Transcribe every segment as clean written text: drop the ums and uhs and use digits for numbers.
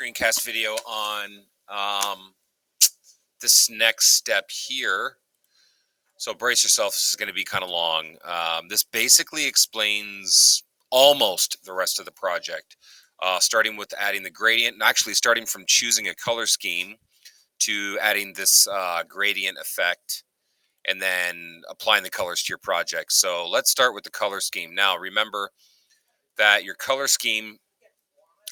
screencast video on this next step here. So brace yourself, this is going to be kind of long. This basically explains almost the rest of the project, starting with adding the gradient, and actually starting from choosing a color scheme to adding this gradient effect, and then applying the colors to your project. So let's start with the color scheme. Now remember that your color scheme,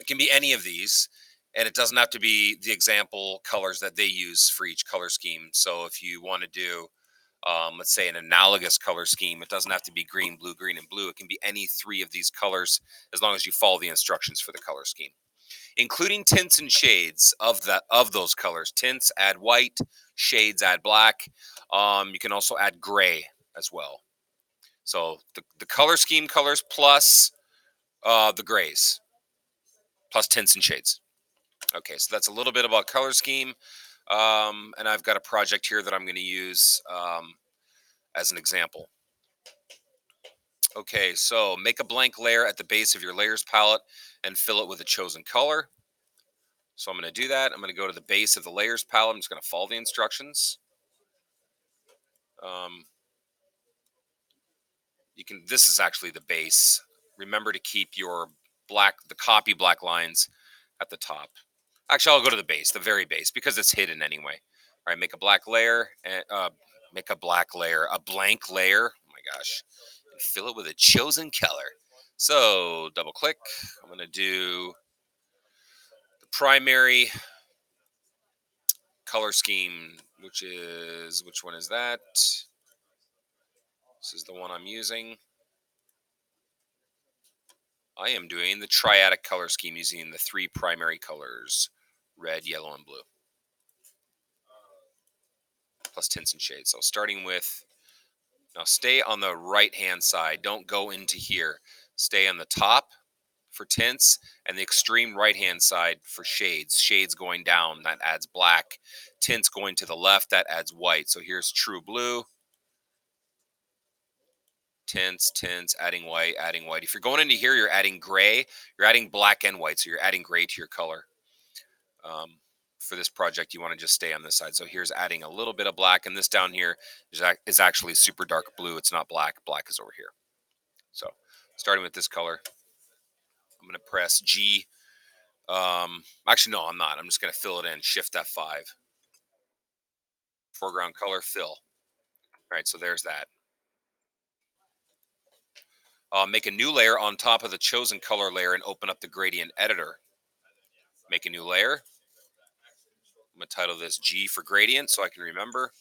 it can be any of these, and it doesn't have to be the example colors that they use for each color scheme. So if you want to do, let's say, an analogous color scheme, it doesn't have to be green, and blue. It can be any three of these colors as long as you follow the instructions for the color scheme, including tints and shades of those colors. Tints add white, shades add black. You can also add gray as well. So the color scheme colors plus the grays, plus tints and shades. Okay, so that's a little bit about color scheme. And I've got a project here that I'm going to use as an example. Okay, so make a blank layer at the base of your layers palette and fill it with a chosen color. So I'm going to do that. I'm going to go to the base of the layers palette. I'm just going to follow the instructions. This is actually the base. Remember to keep your the copy black lines at the top. Actually, I'll go to the base, the very base, because it's hidden anyway. All right, make a black layer, and a blank layer. Oh my gosh, and fill it with a chosen color. So double click. I'm going to do the primary color scheme, which one is that? This is the one I'm using. I am doing the triadic color scheme using the three primary colors, red, yellow, and blue, plus tints and shades. So starting with, now stay on the right-hand side. Don't go into here. Stay on the top for tints and the extreme right-hand side for shades. Shades going down, that adds black. Tints going to the left, that adds white. So here's true blue. Tints, adding white, adding white. If you're going into here, you're adding gray. You're adding black and white, so you're adding gray to your color. For this project, you want to just stay on this side. So here's adding a little bit of black, and this down here is actually super dark blue. It's not black. Black is over here. So starting with this color, I'm going to press G. Actually, no, I'm not. I'm just going to fill it in. Shift F5. Foreground color, fill. All right, so there's that. Make a new layer on top of the chosen color layer and open up the gradient editor. Make a new layer. I'm going to title this G for gradient so I can remember.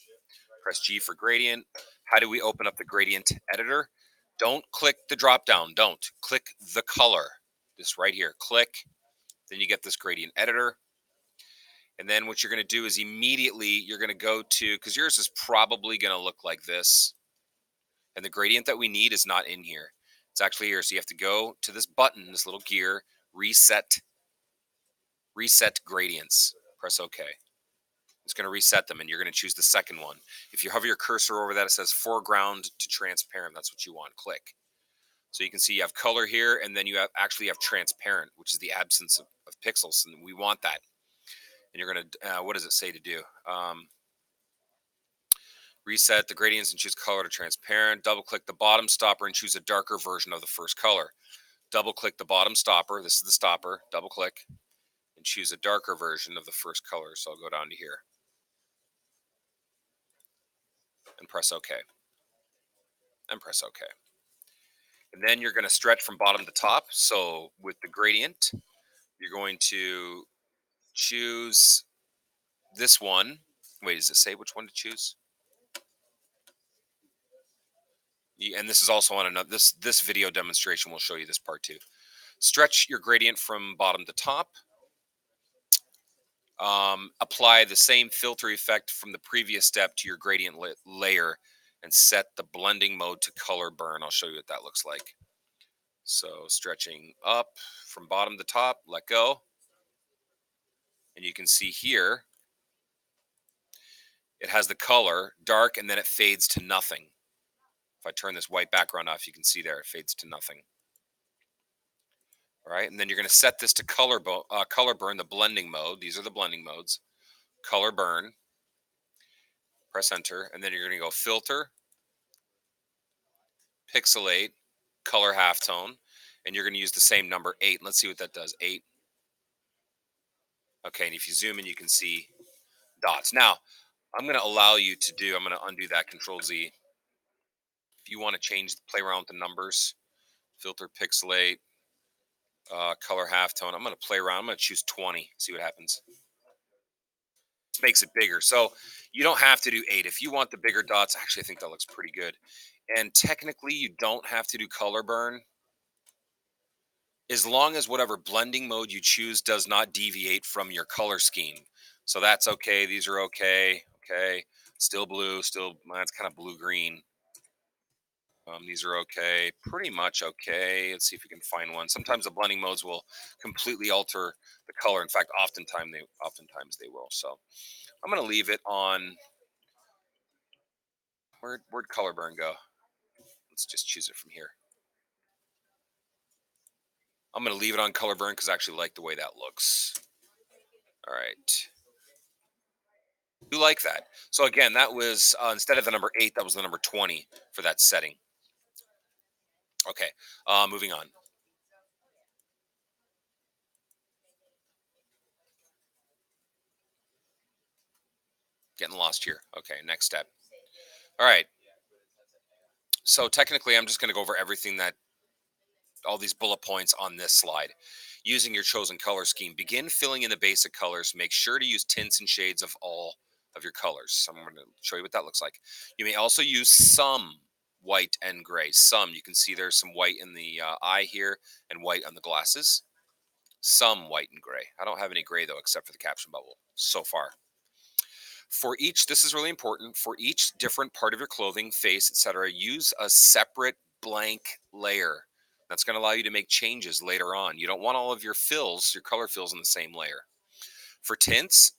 Press G for gradient. How do we open up the gradient editor? Don't click the drop down. Don't click the color. This right here. Click. Then you get this gradient editor. And then what you're going to do is immediately you're going to go to, because yours is probably going to look like this. And the gradient that we need is not in here. It's actually here. So you have to go to this button, this little gear, reset gradients. Press OK. It's going to reset them, and you're going to choose the second one. If you hover your cursor over that, it says foreground to transparent. That's what you want. Click. So you can see you have color here, and then you actually have transparent, which is the absence of pixels, and we want that. And you're going to, what does it say to do? Reset the gradients and choose color to transparent. Double click the bottom stopper and choose a darker version of the first color. Double click the bottom stopper. This is the stopper. Double click and choose a darker version of the first color. So I'll go down to here and press OK. And press OK. And then you're going to stretch from bottom to top. So with the gradient, you're going to choose this one. Wait, does it say which one to choose? And this is also on another, this video demonstration will show you this part too. Stretch your gradient from bottom to top. Apply the same filter effect from the previous step to your gradient layer and set the blending mode to color burn. I'll show you what that looks like. So stretching up from bottom to top, let go. And you can see here, it has the color dark and then it fades to nothing. If I turn this white background off, you can see there it fades to nothing. All right, and then you're going to set this to color burn, the blending mode. These are the blending modes. Color burn. Press enter, and then you're going to go filter, pixelate, color halftone, and you're going to use the same number 8. Let's see what that does. 8. Okay, and if you zoom in, you can see dots. Now, I'm going to allow you to do. I'm going to undo that. Control Z. If you want to change, play around with the numbers, filter, pixelate, color halftone. I'm going to play around. I'm going to choose 20. See what happens. This makes it bigger. So you don't have to do 8. If you want the bigger dots, actually, I think that looks pretty good. And technically, you don't have to do color burn as long as whatever blending mode you choose does not deviate from your color scheme. So that's okay. These are okay. Okay. Still blue. Still, that's kind of blue green. These are okay, pretty much okay. Let's see if we can find one. Sometimes the blending modes will completely alter the color. In fact, oftentimes they will. So I'm going to leave it on. Where'd color burn go? Let's just choose it from here. I'm going to leave it on color burn because I actually like the way that looks. All right. You like that. So again, that was instead of the number 8, that was the number 20 for that setting. Okay. Moving on. Getting lost here. Okay. Next step. All right. So technically, I'm just going to go over everything that all these bullet points on this slide. Using your chosen color scheme, begin filling in the basic colors. Make sure to use tints and shades of all of your colors. So I'm going to show you what that looks like. You may also use some white and gray. Some, you can see there's some white in the eye here and white on the glasses. Some white and gray. I don't have any gray though, except for the caption bubble so far. For each, this is really important, for each different part of your clothing, face, etc., use a separate blank layer. That's going to allow you to make changes later on. You don't want all of your fills, your color fills in the same layer. For tints,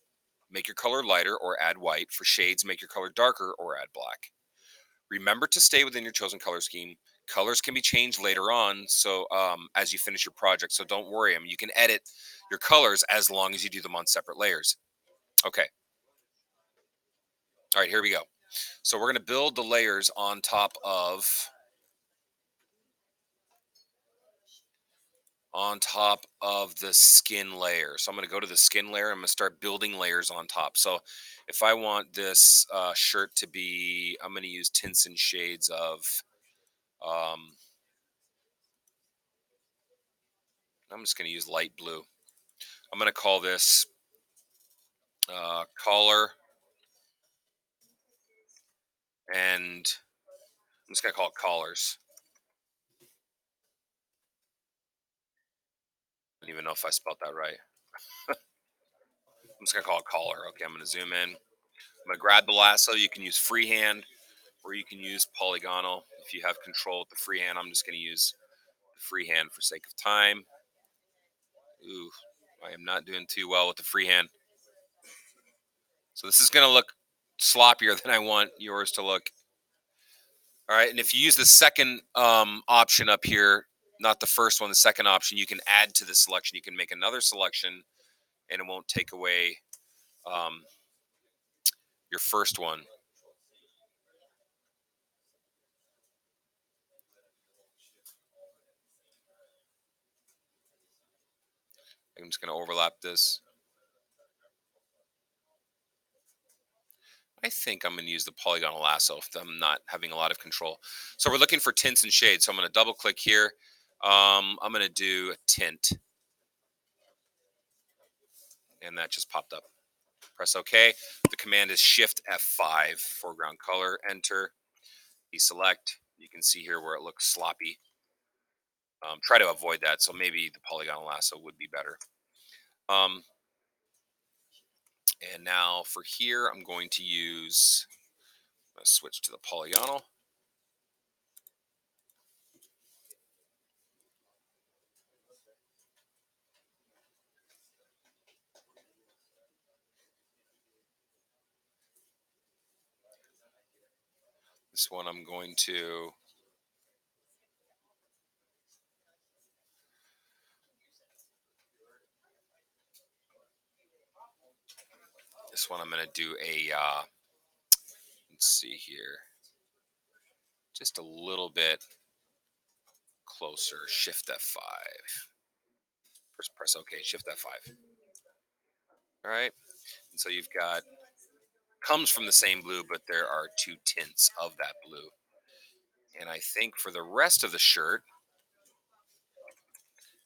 make your color lighter or add white. For shades, make your color darker or add black. Remember to stay within your chosen color scheme. Colors can be changed later on, so as you finish your project, so don't worry. I mean, you can edit your colors as long as you do them on separate layers. Okay. All right, here we go. So we're going to build the layers on top of the skin layer. So I'm going to go to the skin layer. I'm going to start building layers on top. So if I want this shirt to be, I'm going to use tints and shades of, um, I'm just going to use light blue. I'm going to call this collar, and I'm just going to call it collars. I don't even know if I spelled that right. I'm just going to call it collar. Okay, I'm going to zoom in. I'm going to grab the lasso. You can use freehand or you can use polygonal. If you have control with the freehand, I'm just going to use the freehand for sake of time. Ooh, I am not doing too well with the freehand. So this is going to look sloppier than I want yours to look. All right, and if you use the second option up here, not the first one, the second option, you can add to the selection. You can make another selection, and it won't take away um, your first one. I'm just going to overlap this. I think I'm going to use the polygonal lasso if I'm not having a lot of control. So we're looking for tints and shades. So I'm going to double click here. I'm going to do a tint. And that just popped up. Press OK. The command is Shift F5, foreground color, enter, deselect. You can see here where it looks sloppy. Try to avoid that. So maybe the polygonal lasso would be better. And now for here, I'm going to use, let's switch to the polygonal. This one I'm going to This one I'm going to do a, let's see here, just a little bit closer. Shift F5. First press OK, Shift F5. All right. And so you've got, comes from the same blue, but there are two tints of that blue. And I think for the rest of the shirt,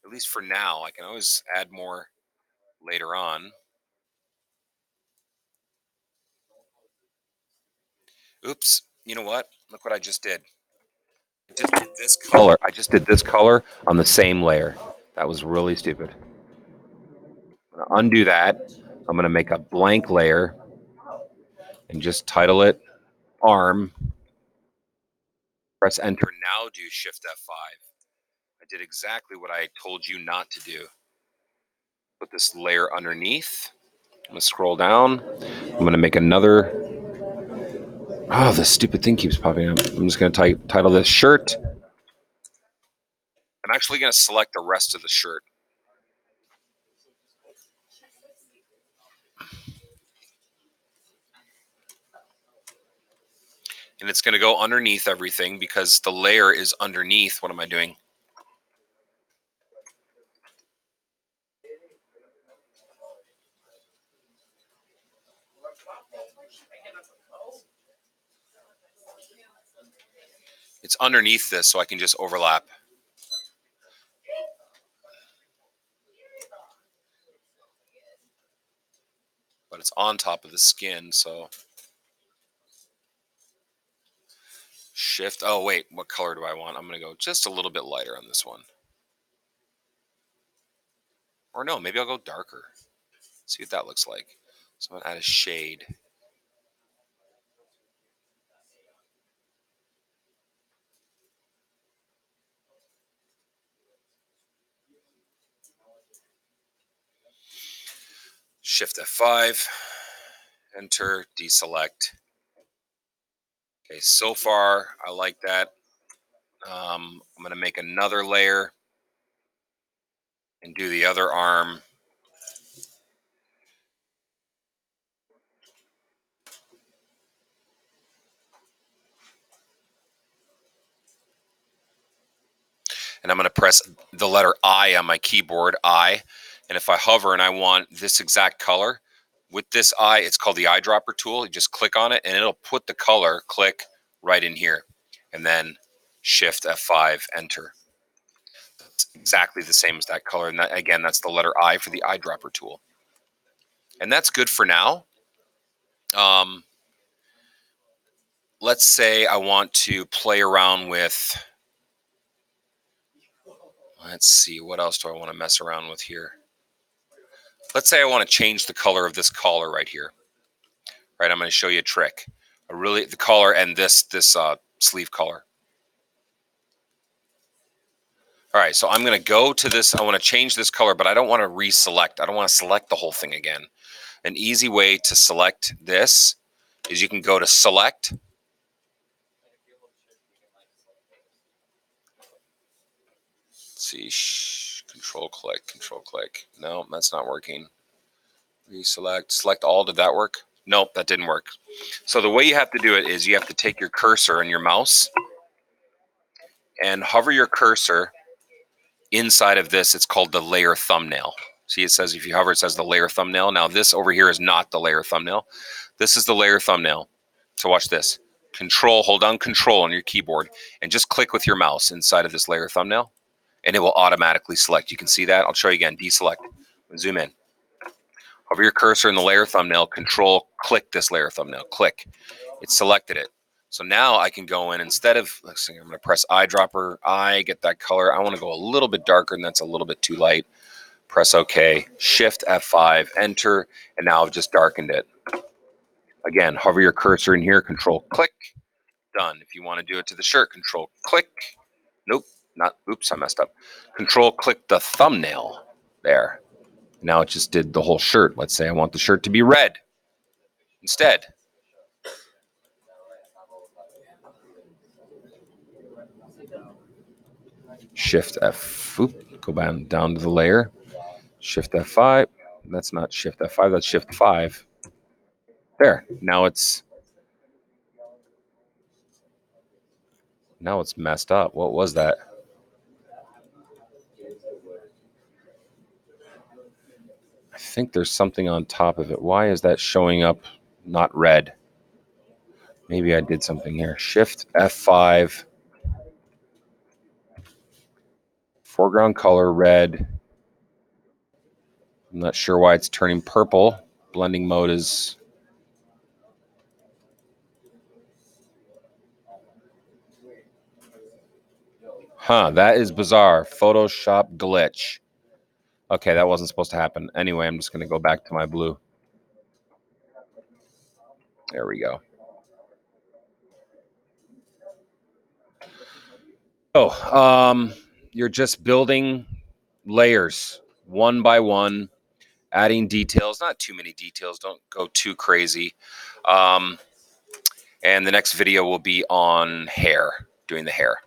at least for now, I can always add more later on. Oops, you know what? Look what I just did. I just did this color. I just did this color on the same layer. That was really stupid. I'm gonna undo that. I'm gonna make a blank layer and just title it arm. Press enter. Now do Shift F5. I did exactly what I told you not to do. Put this layer underneath. I'm gonna scroll down. I'm gonna make another. Oh, this stupid thing keeps popping up. I'm just gonna title this shirt. I'm actually gonna select the rest of the shirt. And it's gonna go underneath everything because the layer is underneath. What am I doing? It's underneath this, so I can just overlap. But it's on top of the skin, so Shift. Oh, wait, what color do I want? I'm going to go just a little bit lighter on this one. Or no, maybe I'll go darker. See what that looks like. So I'm going to add a shade. Shift F5, enter, deselect. Okay, so far I like that. I'm going to make another layer and do the other arm. And I'm going to press the letter I on my keyboard, I. And if I hover and I want this exact color, with this eye, it's called the eyedropper tool. You just click on it and it'll put the color, click right in here. And then Shift F5, enter. It's exactly the same as that color. And that, again, that's the letter I for the eyedropper tool. And that's good for now. Let's say I want to play around with, let's see, what else do I want to mess around with here? Let's say I want to change the color of this collar right here. Right, I'm going to show you a trick. The collar and this sleeve collar. All right, so I'm going to go to this. I want to change this color, but I don't want to reselect. I don't want to select the whole thing again. An easy way to select this is you can go to select. Let's see, control click. No, that's not working. Reselect, select all. Did that work? Nope, that didn't work. So the way you have to do it is you have to take your cursor and your mouse and hover your cursor inside of this. It's called the layer thumbnail. See, it says if you hover, it says the layer thumbnail. Now this over here is not the layer thumbnail. This is the layer thumbnail. So watch this. Hold down Control on your keyboard and just click with your mouse inside of this layer thumbnail and it will automatically select. You can see that. I'll show you again. Deselect. Zoom in. Hover your cursor in the layer thumbnail, Control, click this layer thumbnail. Click. It selected it. So now I can go in, instead of, let's see, I'm going to press eyedropper, get that color. I want to go a little bit darker, and that's a little bit too light. Press OK, Shift F5, enter, and now I've just darkened it. Again, hover your cursor in here, Control, click, done. If you want to do it to the shirt, Control, click. Nope, oops, I messed up. Control, click the thumbnail there. Now it just did the whole shirt. Let's say I want the shirt to be red instead. Shift F, go down to the layer. Shift F5. That's not Shift F5, that's Shift 5. There. Now it's messed up. What was that? I think there's something on top of it. Why is that showing up not red? Maybe I did something here. Shift F5. Foreground color red. I'm not sure why it's turning purple. Blending mode is... Huh, that is bizarre. Photoshop glitch. Okay, that wasn't supposed to happen. Anyway, I'm just going to go back to my blue. There we go. So, you're just building layers one by one, adding details, not too many details. Don't go too crazy. And the next video will be on hair, doing the hair.